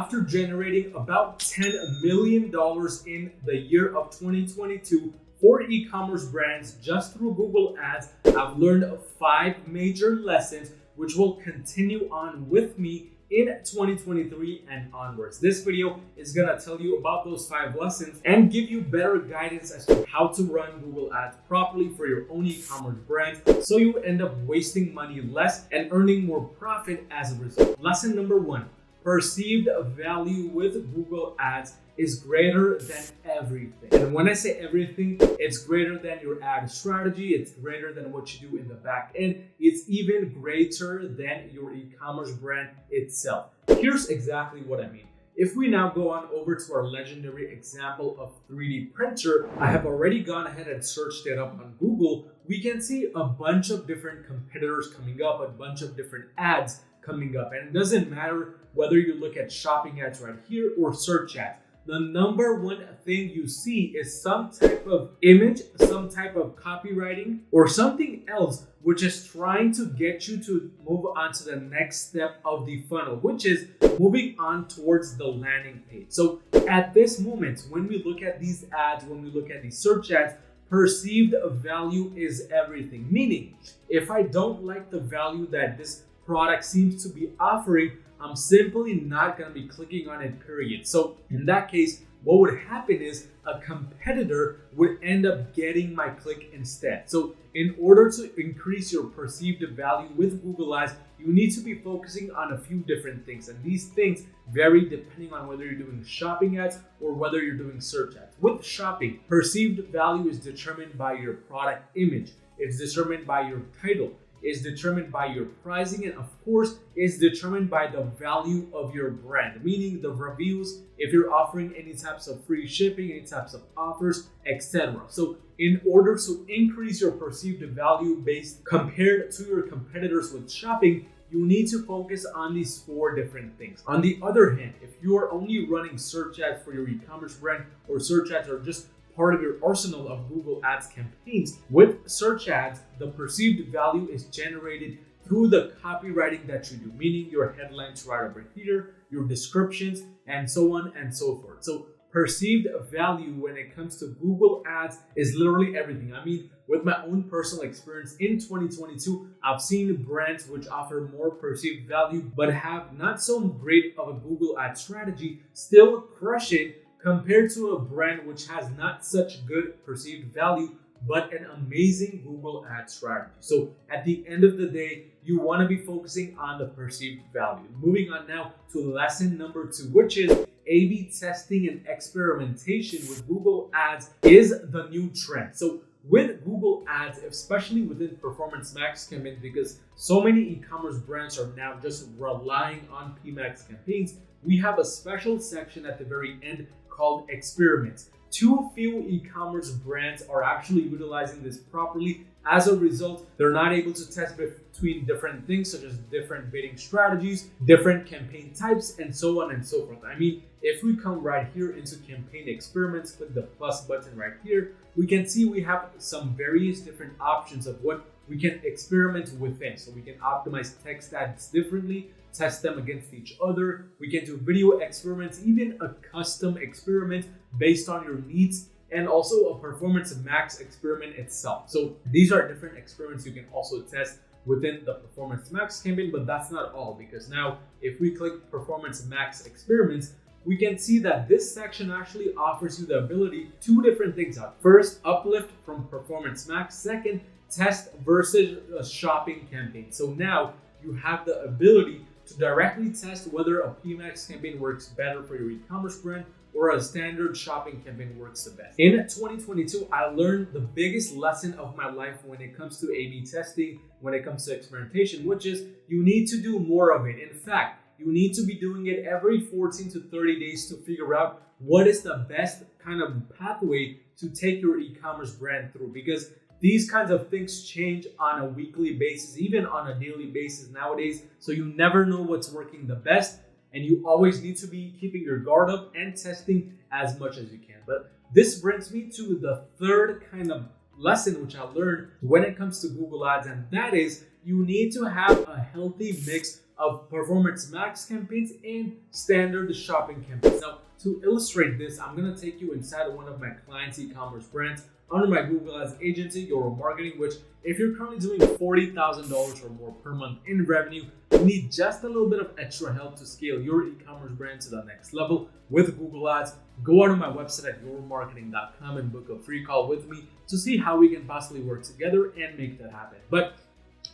After generating about $10 million in the year of 2022 for e-commerce brands just through Google Ads, I've learned 5 major lessons which will continue on with me in 2023 and onwards. This video is gonna tell you about those 5 lessons and give you better guidance as to how to run Google Ads properly for your own e-commerce brand, so you end up wasting money less and earning more profit as a result. Lesson number 1. Perceived value with Google Ads is greater than everything. And when I say everything, it's greater than your ad strategy, it's greater than what you do in the back end, it's even greater than your e-commerce brand itself. Here's exactly what I mean. If we now go on over to our legendary example of 3D printer, I have already gone ahead and searched it up on Google. We can see a bunch of different competitors coming up, a bunch of different ads coming up. And it doesn't matter whether you look at shopping ads right here or search ads. The number one thing you see is some type of image, some type of copywriting, or something else which is trying to get you to move on to the next step of the funnel, which is moving on towards the landing page. So at this moment, when we look at these ads, when we look at these search ads, perceived value is everything. Meaning, if I don't like the value that this product seems to be offering, I'm simply not going to be clicking on it, period. So in that case, what would happen is a competitor would end up getting my click instead. So in order to increase your perceived value with Google Ads, you need to be focusing on a few different things. And these things vary depending on whether you're doing shopping ads or whether you're doing search ads. With shopping, perceived value is determined by your product image. It's determined by your title. Is determined by your pricing, and of course is determined by the value of your brand, meaning the reviews, if you're offering any types of free shipping, any types of offers, etc. So in order to increase your perceived value based compared to your competitors with shopping, you need to focus on these 4 different things. On the other hand, if you are only running search ads for your e-commerce brand, or search ads are just part of your arsenal of Google Ads campaigns, with search ads, the perceived value is generated through the copywriting that you do, meaning your headlines right over here, your descriptions, and so on and so forth. So perceived value when it comes to Google Ads is literally everything. I mean, with my own personal experience in 2022, I've seen brands which offer more perceived value but have not so great of a Google Ad strategy still crush it, compared to a brand which has not such good perceived value but an amazing Google Ad strategy. So at the end of the day, you want to be focusing on the perceived value. Moving on now to lesson number 2, which is A/B testing and experimentation with Google Ads is the new trend. So with Google Ads, especially within Performance Max campaigns, because so many e-commerce brands are now just relying on PMax campaigns, we have a special section at the very end called experiments. Too few e-commerce brands are actually utilizing this properly. As a result, they're not able to test between different things such as different bidding strategies, different campaign types, and so on and so forth. I mean, if we come right here into campaign experiments, click the plus button right here, we can see we have some various different options of what we can experiment within. So we can optimize text ads differently, test them against each other. We can do video experiments, even a custom experiment based on your needs, and also a Performance Max experiment itself. So these are different experiments you can also test within the Performance Max campaign, but that's not all, because now if we click Performance Max experiments, we can see that this section actually offers you the ability 2 different things out. First, uplift from Performance Max. Second, test versus a shopping campaign. So now you have the ability to directly test whether a PMax campaign works better for your e-commerce brand or a standard shopping campaign works the best. In 2022, I learned the biggest lesson of my life when it comes to A/B testing, when it comes to experimentation, which is you need to do more of it. In fact, you need to be doing it every 14 to 30 days to figure out what is the best kind of pathway to take your e-commerce brand through, because these kinds of things change on a weekly basis, even on a daily basis nowadays. So you never know what's working the best, and you always need to be keeping your guard up and testing as much as you can. But this brings me to the 3rd kind of lesson which I learned when it comes to Google Ads, and that is you need to have a healthy mix of performance max campaigns and standard shopping campaigns. Now, to illustrate this, I'm going to take you inside one of my clients' e-commerce brands under my Google Ads agency, Your Marketing, which if you're currently doing $40,000 or more per month in revenue, you need just a little bit of extra help to scale your e-commerce brand to the next level with Google Ads. Go out on my website at yourmarketing.com and book a free call with me to see how we can possibly work together and make that happen. But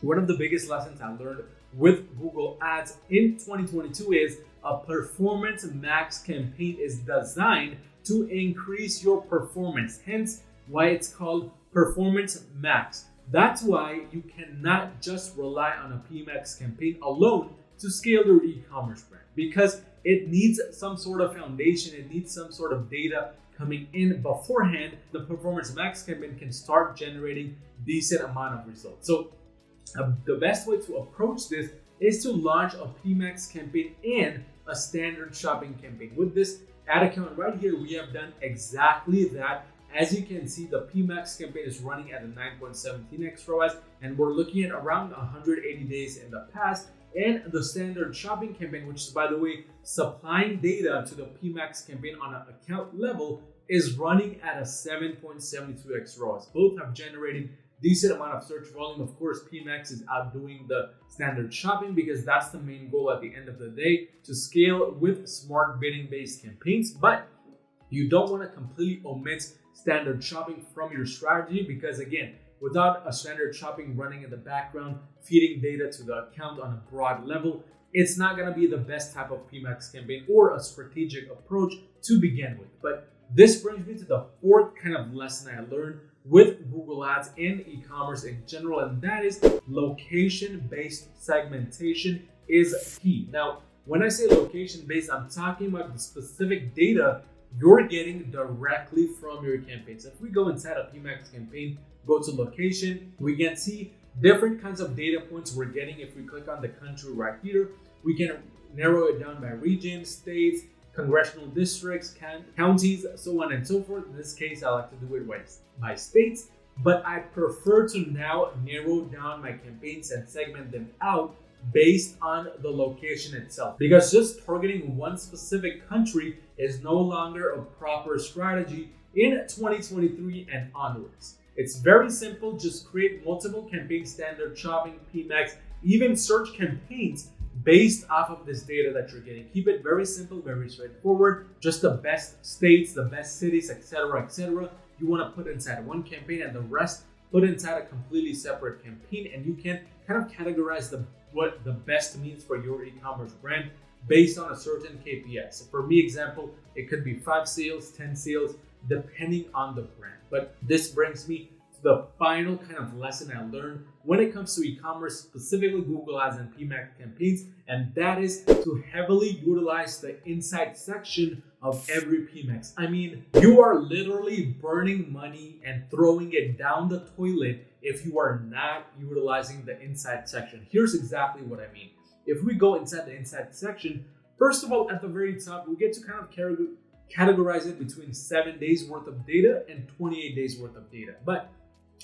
one of the biggest lessons I learned with Google Ads in 2022 is a performance max campaign is designed to increase your performance, hence why it's called performance max. That's why you cannot just rely on a PMax campaign alone to scale your e-commerce brand, because it needs some sort of foundation, it needs some sort of data coming in beforehand. The performance max campaign can start generating decent amount of results. So the best way to approach this is to launch a PMax campaign and a standard shopping campaign. With this ad account right here, we have done exactly that. As you can see, the PMax campaign is running at a 9.17x ROAS, and we're looking at around 180 days in the past. And the standard shopping campaign, which is, by the way, supplying data to the PMax campaign on an account level, is running at a 7.72x ROAS. Both have generated decent amount of search volume. Of course, PMax is outdoing the standard shopping because that's the main goal at the end of the day, to scale with smart bidding based campaigns. But you don't want to completely omit standard shopping from your strategy, because again, without a standard shopping running in the background, feeding data to the account on a broad level, it's not going to be the best type of PMax campaign or a strategic approach to begin with. But this brings me to the fourth kind of lesson I learned with Google Ads and e-commerce in general, and that is location-based segmentation is key. Now, when I say location-based, I'm talking about the specific data you're getting directly from your campaigns. If we go inside a PMax campaign, go to location, we can see different kinds of data points we're getting. If we click on the country right here, we can narrow it down by region, states, congressional districts, counties, so on and so forth. In this case, I like to do it by states, but I prefer to now narrow down my campaigns and segment them out based on the location itself, because just targeting one specific country is no longer a proper strategy in 2023 and onwards. It's very simple. Just create multiple campaign standard shopping, PMax, even search campaigns based off of this data that you're getting. Keep it very simple, very straightforward. Just the best states, the best cities, etc., etc. You want to put inside one campaign, and the rest put inside a completely separate campaign, and you can kind of categorize what the best means for your e-commerce brand based on a certain KPI. So for me, example, it could be 5 sales, 10 sales, depending on the brand. But this brings me to the final kind of lesson I learned when it comes to e-commerce, specifically Google Ads and PMax campaigns, and that is to heavily utilize the insight section of every PMax. I mean, you are literally burning money and throwing it down the toilet if you are not utilizing the insight section. Here's exactly what I mean. If we go inside the insight section, first of all, at the very top, we get to kind of categorize it between 7 days worth of data and 28 days worth of data. But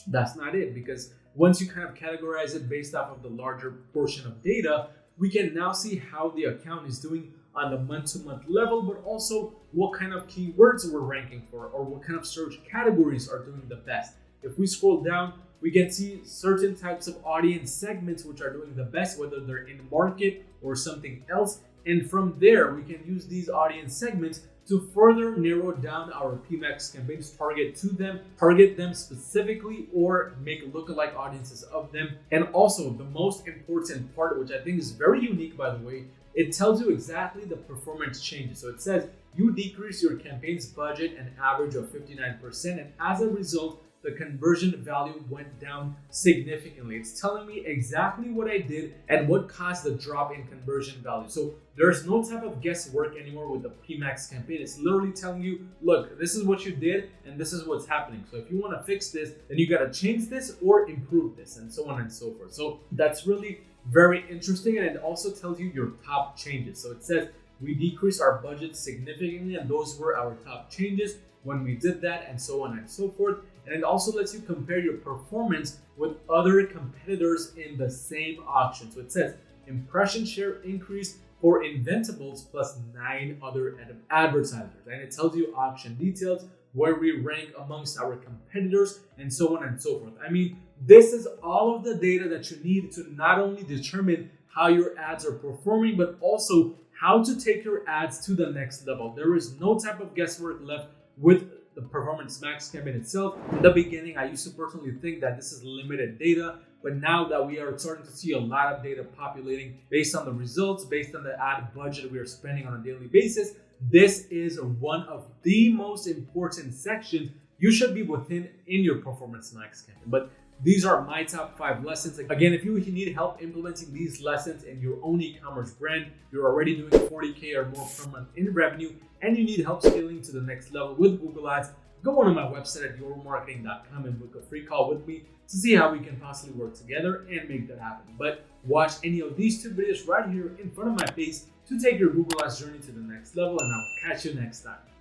that's not it, because once you kind of categorize it based off of the larger portion of data, we can now see how the account is doing on the month-to-month level, but also what kind of keywords we're ranking for, or what kind of search categories are doing the best. If we scroll down, we can see certain types of audience segments which are doing the best, whether they're in market or something else. And from there, we can use these audience segments to further narrow down our PMax campaigns, target them specifically, or make lookalike audiences of them. And also the most important part, which I think is very unique, by the way, it tells you exactly the performance changes. So it says you decrease your campaign's budget an average of 59%, and as a result, the conversion value went down significantly. It's telling me exactly what I did and what caused the drop in conversion value. So there's no type of guesswork anymore with the PMax campaign. It's literally telling you, look, this is what you did and this is what's happening. So if you want to fix this, then you got to change this or improve this, and so on and so forth. So that's really very interesting, and it also tells you your top changes. So it says we decreased our budget significantly, and those were our top changes when we did that, and so on and so forth. And it also lets you compare your performance with other competitors in the same auction. So it says, impression share increase for Inventables plus 9 other advertisers. And it tells you auction details, where we rank amongst our competitors, and so on and so forth. I mean, this is all of the data that you need to not only determine how your ads are performing, but also how to take your ads to the next level. There is no type of guesswork left with the Performance Max campaign itself. In the beginning, I used to personally think that this is limited data, but now that we are starting to see a lot of data populating based on the results, based on the ad budget we are spending on a daily basis, this is one of the most important sections you should be within in your Performance Max campaign. But these are my top 5 lessons. Again, if you need help implementing these lessons in your own e-commerce brand, you're already doing 40K or more per month in revenue, and you need help scaling to the next level with Google Ads, go on to my website at yourmarketing.com and book a free call with me to see how we can possibly work together and make that happen. But watch any of these 2 videos right here in front of my face to take your Google Ads journey to the next level, and I'll catch you next time.